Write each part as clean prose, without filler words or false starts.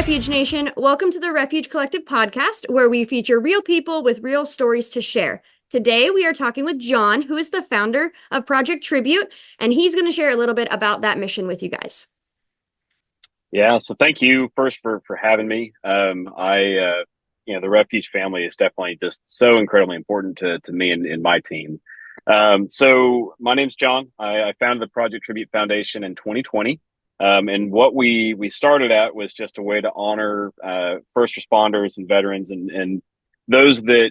Refuge Nation. Welcome to the Refuge Collective podcast, where we feature real people with real stories to share. Today, we are talking with John, who is the founder of Project Tribute, and he's going to share a little bit about that mission with you guys. Yeah, so thank you first for having me. The Refuge family is definitely just so incredibly important to me and my team. So my name's John. I founded the Project Tribute Foundation in 2020. And what we started at was just a way to honor first responders and veterans and those that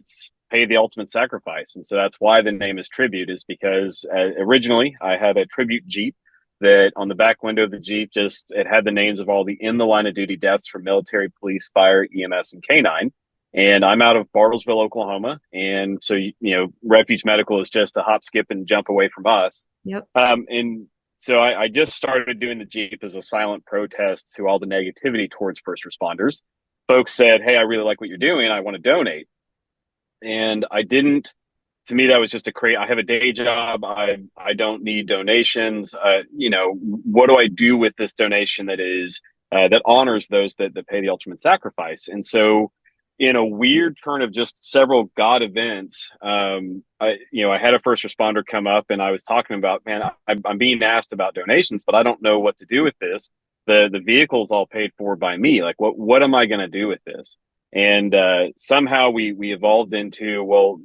pay the ultimate sacrifice. And so that's why the name is Tribute, is because originally I had a tribute Jeep that on the back window of the Jeep, it had the names of all the in the line of duty deaths from military, police, fire, EMS, and K9. And I'm out of Bartlesville, Oklahoma. And so, Refuge Medical is just a hop, skip, and jump away from us. Yep. And so I just started doing the Jeep as a silent protest to all the negativity towards first responders. Folks said, "Hey, I really like what you're doing. I want to donate." And I didn't, to me, that was just I have a day job. I don't need donations. What do I do with this donation that honors those that pay the ultimate sacrifice? And so, in a weird turn of just several God events, I had a first responder come up, and I was talking about, man, I'm being asked about donations, but I don't know what to do with this. The vehicle's all paid for by me. Like, what am I going to do with this? And somehow we evolved into,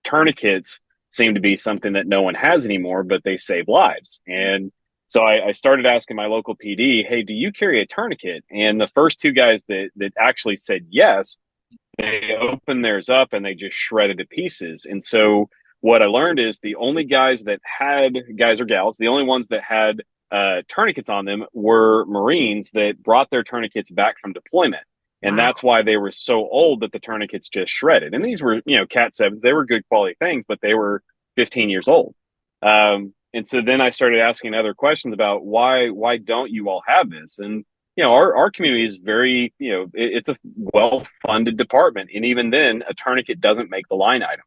tourniquets seem to be something that no one has anymore, but they save lives. And so I started asking my local PD, "Hey, do you carry a tourniquet?" And the first two guys that actually said yes, they opened theirs up and they just shredded to pieces. And so what I learned is the only guys or gals, the only ones that had tourniquets on them were Marines that brought their tourniquets back from deployment. And Wow. that's why they were so old that the tourniquets just shredded. And these were, Cat 7s. They were good quality things, but they were 15 years old. And so then I started asking other questions about why don't you all have this? And, our community is very, it's a well-funded department. And even then, a tourniquet doesn't make the line item.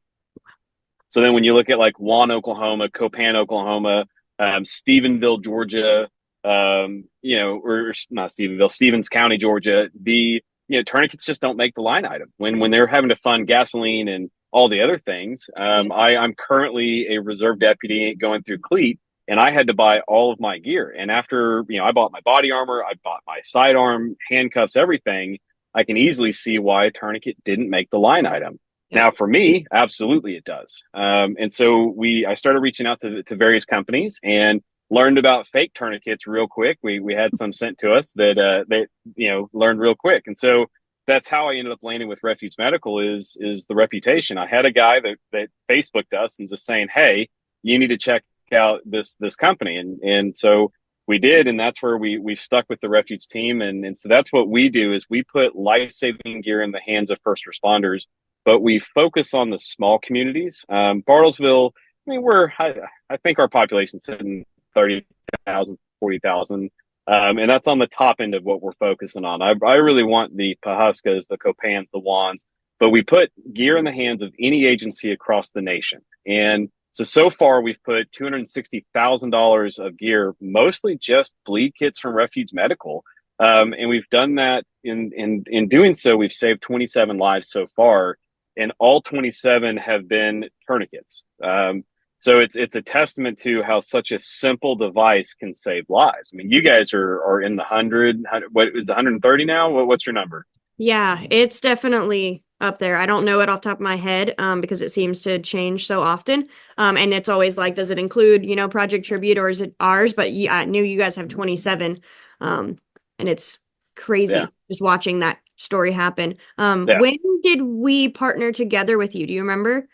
So then when you look at like Juan, Oklahoma, Copan, Oklahoma, Stephenville, Georgia, or not Stephenville, Stevens County, Georgia, tourniquets just don't make the line item when they're having to fund gasoline and all the other things. I'm currently a reserve deputy going through CLEAT, and I had to buy all of my gear. And after, I bought my body armor, I bought my sidearm, handcuffs, everything. I can easily see why a tourniquet didn't make the line item. Yeah. Now, for me, absolutely it does. And so I started reaching out to various companies and learned about fake tourniquets real quick. We had some sent to us that they learned real quick. And so that's how I ended up landing with Refuge Medical is the reputation. I had a guy that Facebooked us and just saying, "Hey, you need to check out this company." And so we did, and that's where we've stuck with the Refuge team. And so that's what we do is we put life-saving gear in the hands of first responders, but we focus on the small communities. Bartlesville, I mean, I think our population's sitting 30,000, 40,000. And that's on the top end of what we're focusing on. I really want the Pahuskas, the Copans, the Wands, but we put gear in the hands of any agency across the nation. And so far we've put $260,000 of gear, mostly just bleed kits from Refuge Medical. And we've done that in doing so, we've saved 27 lives so far, and all 27 have been tourniquets. So it's a testament to how such a simple device can save lives. I mean, you guys are in the 100, what is 130 now? What's your number? Yeah, it's definitely up there. I don't know it off the top of my head because it seems to change so often. And it's always like, does it include, Project Tribute or is it ours? But yeah, I knew you guys have 27. And it's crazy Yeah. just watching that story happen. Yeah. When did we partner together with you? Do you remember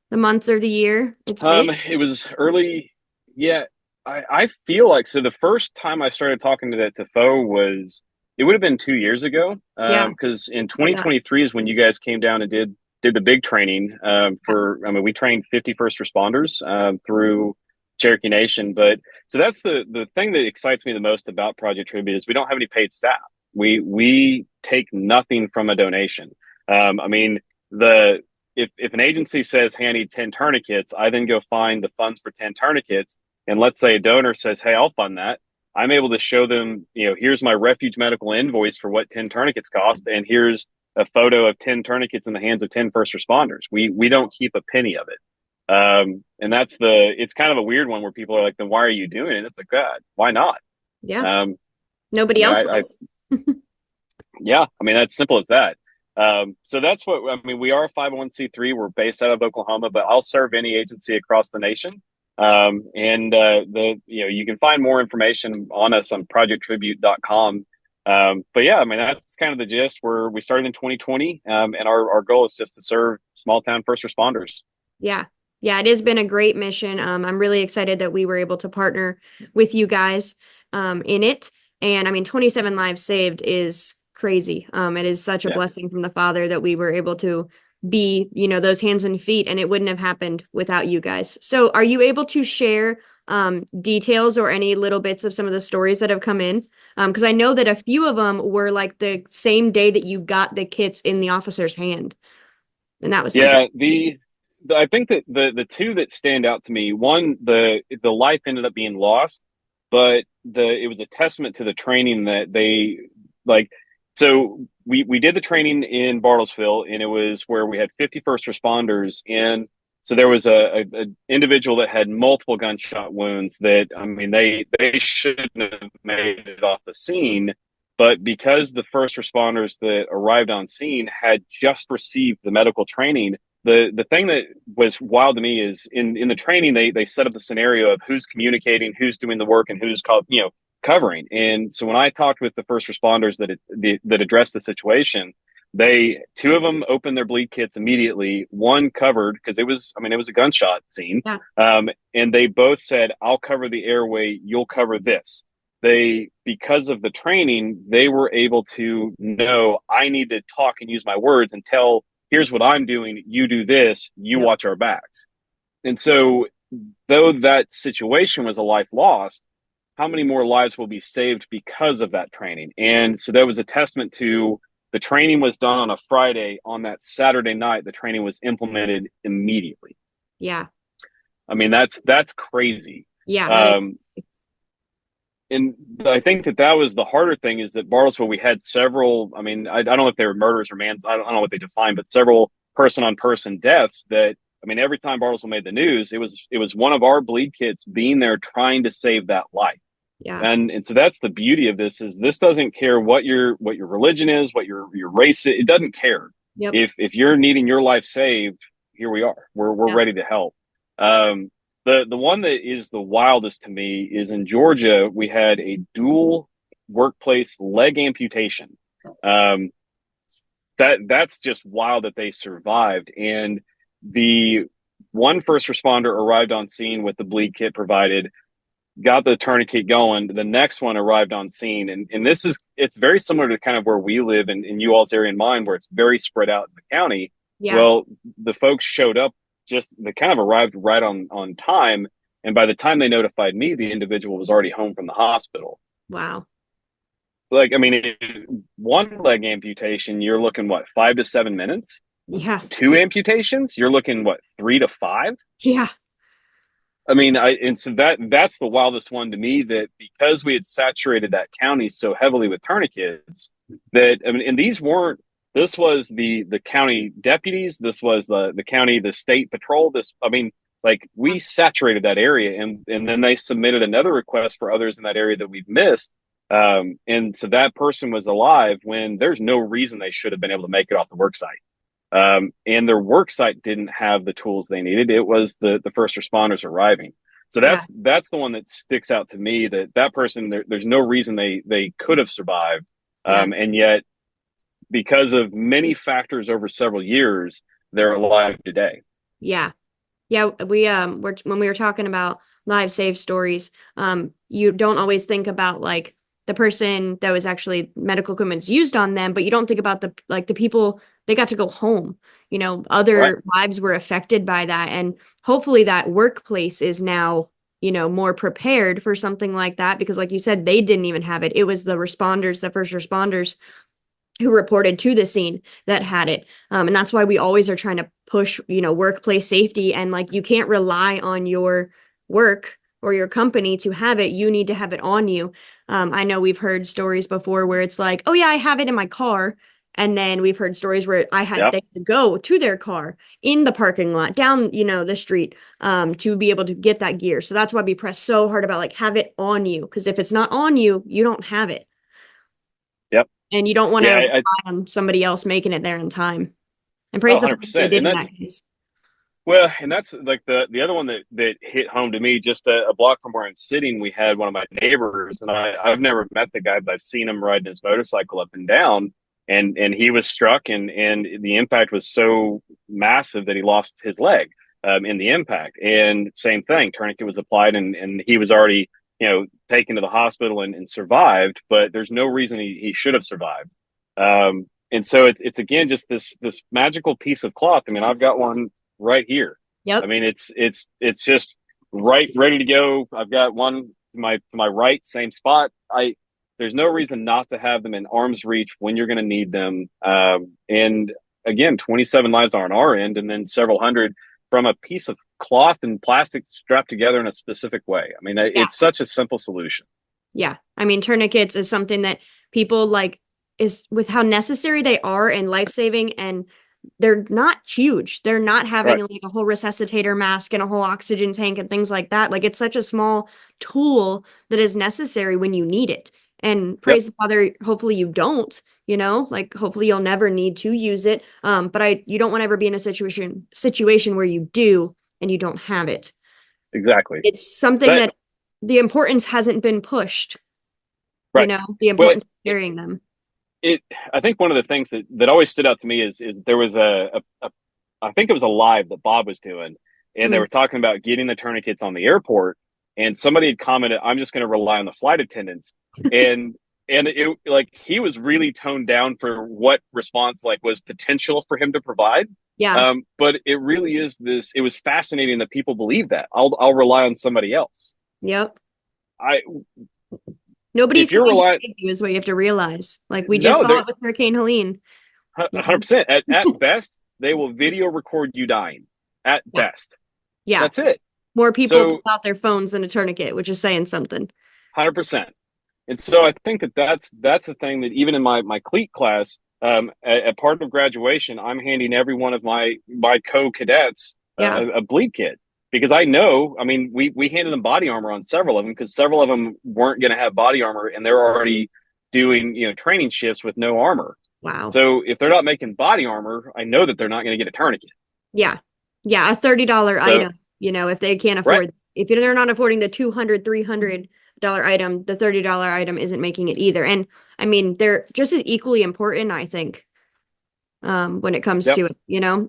the month or the year? It's big. It was early. Yeah. I feel like, so the first time I started talking to Fo it would have been 2 years ago. Yeah. Because in 2023 is when you guys came down and did the big training, we trained 50 first responders, through Cherokee Nation. But so that's the thing that excites me the most about Project Tribute is we don't have any paid staff. We take nothing from a donation. If an agency says, "Hey, I need 10 tourniquets," I then go find the funds for 10 tourniquets. And let's say a donor says, "Hey, I'll fund that." I'm able to show them, here's my Refuge Medical invoice for what 10 tourniquets cost, and here's a photo of 10 tourniquets in the hands of 10 first responders. We don't keep a penny of it. And it's kind of a weird one where people are like, then why are you doing it? It's like, God, why not? Yeah. Um, I Nobody mean, else I was. yeah, I mean, that's simple as that. So that's what, I mean, we are a 501c3. We're based out of Oklahoma, but I'll serve any agency across the nation. You can find more information on us on projecttribute.com. But yeah, I mean, that's kind of the gist. We started in 2020, and our goal is just to serve small town first responders. Yeah. Yeah, it has been a great mission. I'm really excited that we were able to partner with you guys in it. And I mean, 27 lives saved is crazy. It is such a Yeah. blessing from the Father that we were able to be, those hands and feet, and it wouldn't have happened without you guys. So are you able to share details or any little bits of some of the stories that have come in? Because I know that a few of them were like the same day that you got the kits in the officer's hand. And that was something. Yeah, I think that the two that stand out to me, one, the life ended up being lost, but it was a testament to the training that they like. So we did the training in Bartlesville, and it was where we had 50 first responders, and so there was a individual that had multiple gunshot wounds that, I mean, they shouldn't have made it off the scene. But because the first responders that arrived on scene had just received the medical training, the thing that was wild to me is in the training they set up the scenario of who's communicating, who's doing the work, and who's covering. And so when I talked with the first responders that addressed the situation, two of them opened their bleed kits immediately. One covered because it was a gunshot scene, Yeah. and they both said, "I'll cover the airway, you'll cover this." Because of the training, they were able to know, I need to talk and use my words and tell, here's what I'm doing, you do this, you Yep. watch our backs. And so though that situation was a life lost, how many more lives will be saved because of that training? And so that was a testament to the training was done on a Friday. On that Saturday night, the training was implemented immediately. Yeah. I mean, that's crazy. Yeah, that is. Um, and I think that was the harder thing, is that Bartlesville, we had several, I mean, I don't know if they were murders or mans, I don't know what they define, but several person on person deaths that, I mean, every time Bartlesville made the news, it was one of our bleed kits being there trying to save that life. Yeah. And so that's the beauty of this, is this doesn't care what your religion is, what your race is, it doesn't care. Yep. If you're needing your life saved, here we are. We're Yeah. ready to help. The one that is the wildest to me is in Georgia. We had a dual workplace leg amputation. That's just wild that they survived. And the one first responder arrived on scene with the bleed kit provided, got the tourniquet going. The next one arrived on scene, and it's very similar to kind of where we live in you all's area and mine, where it's very spread out in the county. Yeah. Well, the folks showed up, they kind of arrived right on time, and by the time they notified me, the individual was already home from the hospital. Wow. Like, I mean, one leg amputation, you're looking what, 5 to 7 minutes? Yeah. Two amputations, you're looking what, 3 to 5? Yeah. I mean, and so that's the wildest one to me, that because we had saturated that county so heavily with tourniquets, that, I mean, and this was the county deputies, this was the county, the state patrol, I mean, like, we saturated that area, and then they submitted another request for others in that area that we've missed. And so that person was alive when there's no reason they should have been able to make it off the work site. And their work site didn't have the tools they needed. It was the first responders arriving. So that's the one that sticks out to me, that person, there's no reason they could have survived. Yeah. And yet, because of many factors over several years, they're alive today. Yeah. Yeah. When we were talking about live save stories, you don't always think about like the person that was actually medical equipment used on them, but you don't think about the people, they got to go home, other Right. lives were affected by that. And hopefully that workplace is now, more prepared for something like that, because like you said, they didn't even have it. It was the first responders who reported to the scene that had it. And that's why we always are trying to push, workplace safety. And like, you can't rely on your work or your company to have it, you need to have it on you. I know we've heard stories before where it's like, oh yeah, I have it in my car. And then we've heard stories where Yeah. they had to go to their car in the parking lot, down, the street, to be able to get that gear. So that's why we press so hard about like have it on you. Because if it's not on you, you don't have it. Yep. And you don't want to Yeah. rely on somebody else making it there in time. And Oh, praise the fact they 100%. did And in that's that case. Well, and that's like the other one that hit home to me. Just a block from where I'm sitting, we had one of my neighbors, and I've never met the guy, but I've seen him riding his motorcycle up and down, and he was struck, and the impact was so massive that he lost his leg in the impact. And same thing, tourniquet was applied, and he was already taken to the hospital and survived, but there's no reason he should have survived. And so it's again just this magical piece of cloth. I mean, I've got one right here. I Yep. mean, it's just right, ready to go. I've got one to my right, same spot. There's no reason not to have them in arm's reach when you're going to need them. And again, 27 lives on our end, and then several hundred from a piece of cloth and plastic strapped together in a specific way. I mean, Yeah. it's such a simple solution. Yeah. I mean, tourniquets is something that people like is with how necessary they are and life-saving, and they're not huge. They're not having Right. like a whole resuscitator mask and a whole oxygen tank and things like that. Like it's such a small tool that is necessary when you need it. And Yep. praise the Father, hopefully you don't, like hopefully you'll never need to use it. But you don't want to ever be in a situation where you do and you don't have it. Exactly. It's something That that the importance hasn't been pushed, right. the Well, importance of carrying them. it I think one of the things that always stood out to me is there was a I think it was a live that Bob was doing, and they Mm. were talking about getting the tourniquets on the airport, and somebody had commented, "I'm just going to rely on the flight attendants," and it like he was really toned down for what response like was potential for him to provide. Yeah. But it really is this. It was fascinating that people believe that I'll rely on somebody else. Yep. I Nobody's If you're coming to relying, save you is what you have to realize. Like we just no, saw they're it with Hurricane Helene. You know? 100%. At best, they will video record you dying. At Yeah. best, Yeah. that's it. More people So pull out their phones than a tourniquet, which is saying something. 100%. And so I think that's the thing that even in my cleat class, at part of graduation, I'm handing every one of my co-cadets Yeah. a bleed kit because I know. I mean, we handed them body armor on several of them because several of them weren't going to have body armor and they're already doing training shifts with no armor. Wow. So if they're not making body armor, I know that they're not going to get a tourniquet. Yeah. Yeah. A $30 So item, if they can't right, afford, if they're not affording the $200, $300 item, the $30 item isn't making it either. And I mean, they're just as equally important, I think, when it comes yep, to it,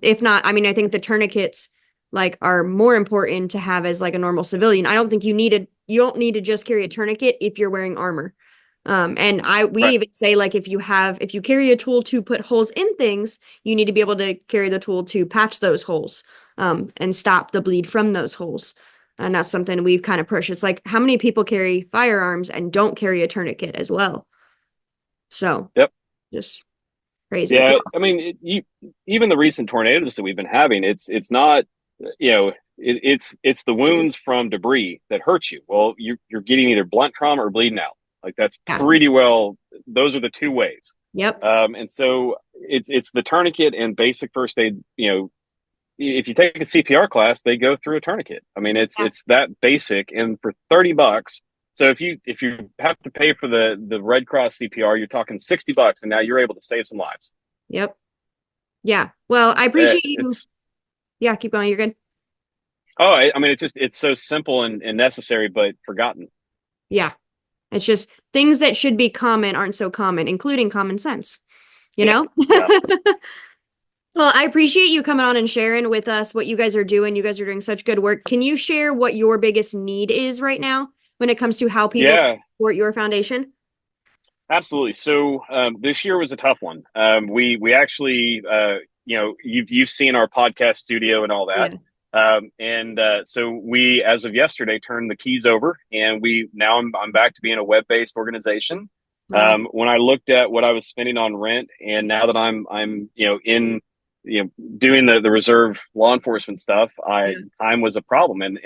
if not, I mean, I think the tourniquets like are more important to have as like a normal civilian. I don't think you don't need to just carry a tourniquet if you're wearing armor. And we right, even say like if you carry a tool to put holes in things, you need to be able to carry the tool to patch those holes, and stop the bleed from those holes. And that's something we've kind of pushed. It's like how many people carry firearms and don't carry a tourniquet as well. So yep. just crazy. Yeah, Well, I mean, even the recent tornadoes that we've been having, it's not, it's the wounds from debris that hurt you. Well, you're getting either blunt trauma or bleeding out. Like that's yeah. pretty well. Those are the two ways. Yep. And so it's the tourniquet and basic first aid. If you take a CPR class, they go through a tourniquet. I mean, Yeah. it's that basic, and for $30. So if you have to pay for the Red Cross CPR, you're talking $60, and now you're able to save some lives. Yep. Yeah. Well, I appreciate you. It's Yeah, keep going. You're good. I mean, it's so simple and necessary, but forgotten. Yeah. It's just things that should be common aren't so common, including common sense, you Yeah, know? yeah, Well, I appreciate you coming on and sharing with us what you guys are doing. You guys are doing such good work. Can you share what your biggest need is right now when it comes to how people yeah. support your foundation? Absolutely. So this year was a tough one. We actually, you've seen our podcast studio and all that. Yeah. And so we, as of yesterday, turned the keys over, and I'm back to being a web-based organization. Wow. When I looked at what I was spending on rent, and now that I'm in doing the reserve law enforcement stuff, Yeah. time was a problem, and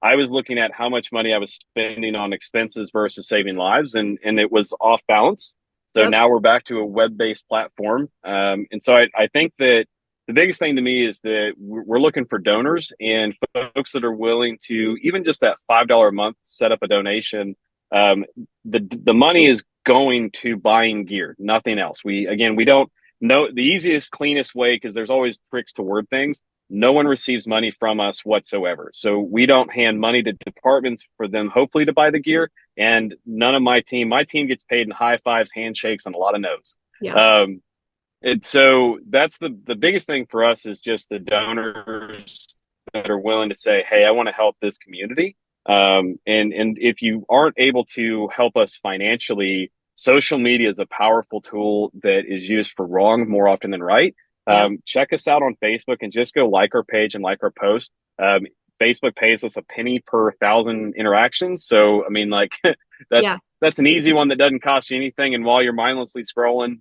I was looking at how much money I was spending on expenses versus saving lives, and it was off balance. So Yep. now we're back to a web-based platform. And so I think that the biggest thing to me is that we're looking for donors and folks that are willing to, even just that $5 a month, set up a donation. Um, the money is going to buying gear, nothing else. We don't know the easiest, cleanest way, because there's always tricks to word things. No one receives money from us whatsoever. So we don't hand money to departments for them, hopefully, to buy the gear. And none of my team gets paid in high fives, handshakes, and a lot of no's. Yeah. Um, and so that's the biggest thing for us, is just the donors that are willing to say, "Hey, I want to help this community." And if you aren't able to help us financially, social media is a powerful tool that is used for wrong more often than right. Yeah. Check us out on Facebook and just go like our page and like our post. Facebook pays us a penny per 1,000 interactions. So, I mean, like that's Yeah. that's an easy one that doesn't cost you anything. And while you're mindlessly scrolling,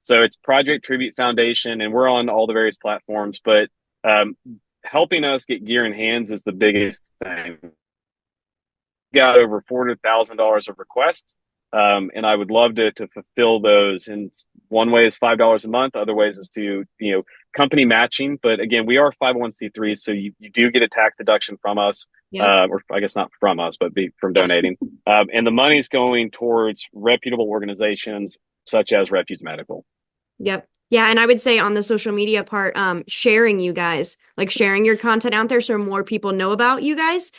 so it's Project Tribute Foundation, and we're on all the various platforms. But um, helping us get gear in hands is the biggest thing. Got over $400,000 of requests. And I would love to fulfill those. And one way is $5 a month. Other ways is to, company matching. But again, we are 501c3, so you do get a tax deduction from us, Yep. or I guess not from us, but from donating. And the money's going towards reputable organizations such as Refuge Medical. Yep. Yeah, and I would say on the social media part, sharing you guys, like sharing your content out there so more people know about you guys,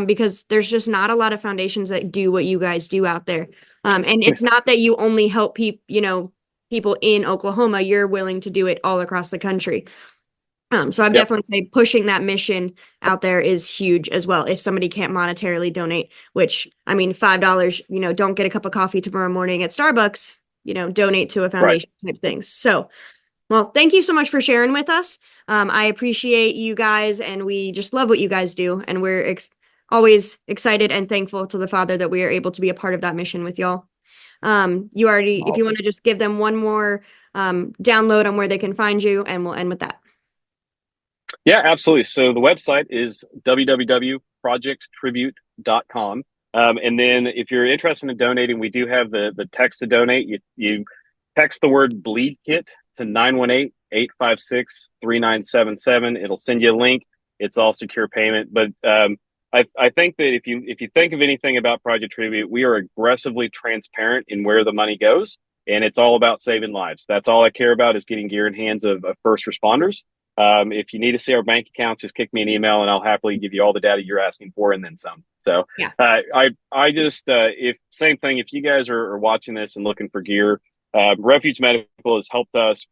because there's just not a lot of foundations that do what you guys do out there. And it's not that you only help people in Oklahoma, you're willing to do it all across the country. So I would Yep. definitely say pushing that mission out there is huge as well. If somebody can't monetarily donate, which I mean, $5, don't get a cup of coffee tomorrow morning at Starbucks, donate to a Right. foundation type things. So, well, thank you so much for sharing with us. I appreciate you guys, and we just love what you guys do. And we're always excited and thankful to the Father that we are able to be a part of that mission with y'all. If you want Awesome. to just give them one more download on where they can find you, and we'll end with that. Yeah, absolutely. So the website is www.projecttribute.com. And then if you're interested in donating, we do have the text to donate. You text the word bleed kit to 918-856-3977. It'll send you a link. It's all secure payment. But I think that if you think of anything about Project Tribute, we are aggressively transparent in where the money goes. And it's all about saving lives. That's all I care about, is getting gear in hands of first responders. If you need to see our bank accounts, just kick me an email and I'll happily give you all the data you're asking for and then some. So Yeah. I just if same thing. If you guys are watching this and looking for gear, Refuge Medical has helped us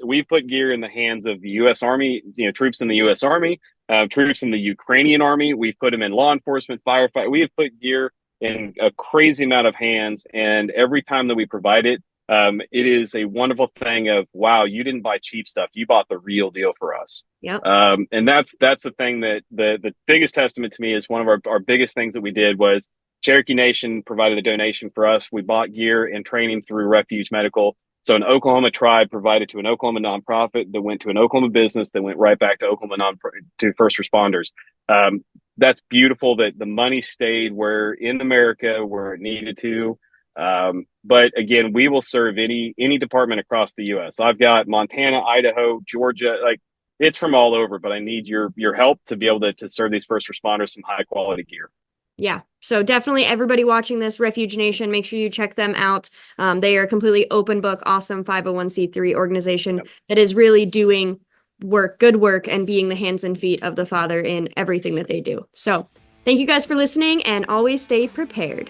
we put gear in the hands of the U.S. Army, troops in the U.S. Army, troops in the Ukrainian Army. We've put them in law enforcement, firefight. We have put gear in a crazy amount of hands, and every time that we provide it, it is a wonderful thing of, wow, you didn't buy cheap stuff. You bought the real deal for us. Yep. And that's the thing that the biggest testament to me is one of our biggest things that we did was Cherokee Nation provided a donation for us. We bought gear and training through Refuge Medical. So an Oklahoma tribe provided to an Oklahoma nonprofit that went to an Oklahoma business that went right back to Oklahoma to first responders. That's beautiful that the money stayed in America where it needed to. But again, we will serve any department across the U.S. I've got Montana, Idaho, Georgia, like it's from all over. But I need your help to be able to serve these first responders some high quality gear. Yeah. So definitely everybody watching this, Refuge Nation, make sure you check them out. They are a completely open book, awesome 501c3 organization Yep. that is really doing good work, and being the hands and feet of the Father in everything that they do. So thank you guys for listening, and always stay prepared.